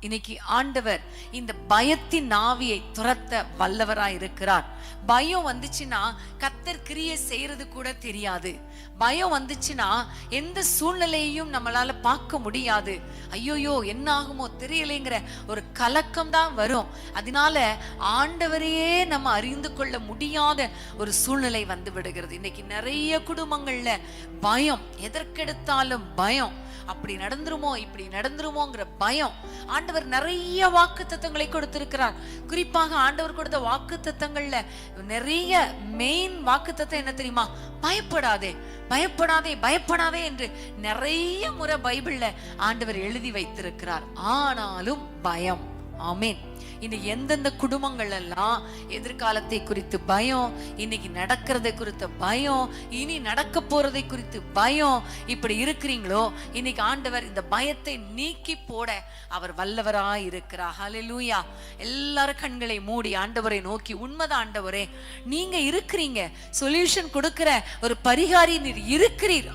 இன்னைக்கு ஆண்டவர் இந்த பயத்தின் ஆவியை துரத்த வல்லவராய் இருக்கிறார். பயம் வந்துச்சுன்னா கர்த்தர் கிரியை செய்யறது கூட தெரியாது. பயம் வந்துச்சுன்னா எந்த சூழ்நிலையையும் நம்மளால பார்க்க முடியாது. ஐயோயோ என்ன ஆகுமோ தெரியலைங்கிற ஒரு கலக்கம் தான் வரும். அதனால ஆண்டவரையே நம்ம அறிந்து கொள்ள முடியாத ஒரு சூழ்நிலை வந்து விடுகிறது. இன்னைக்கு நிறைய குடும்பங்கள்ல பயம், எதற்கெடுத்தாலும் பயம். அப்படி நடந்துருமோ இப்படி நடந்துருமோங்கிற பயம். ஆண்டவர் நிறைய வாக்குத்தத்தங்களை கொடுத்திருக்கிறார். குறிப்பாக ஆண்டவர் கொடுத்த வாக்குத்தத்தங்கள்ல நிறைய மெயின் வாக்குத்தத்தம் என்ன தெரியுமா? பயப்படாதே பயப்படாதே பயப்படாதே என்று நிறைய முறை பைபிள்ல ஆண்டவர் எழுதி வைத்திருக்கிறார். ஆனாலும் பயம். ஆமென். இன்னைக்கு எந்தெந்த குடும்பங்கள் எல்லாம் எதிர்காலத்தை குறித்து பயம், இன்னைக்கு நடக்கிறதை குறித்த பயம், இனி நடக்க போறதை குறித்து பயம், இப்படி இருக்கிறீங்களோ இன்னைக்கு ஆண்டவர் இந்த பயத்தை நீக்கி போட அவர் வல்லவராய் இருக்கிறார். ஹல்லேலூயா. எல்லாரும் கண்களை மூடி ஆண்டவரை நோக்கி, உண்மைதான் ஆண்டவரே, நீங்க இருக்கிறீங்க, சொல்யூஷன் கொடுக்கிற ஒரு பரிகாரி நீர் இருக்கிறீர்.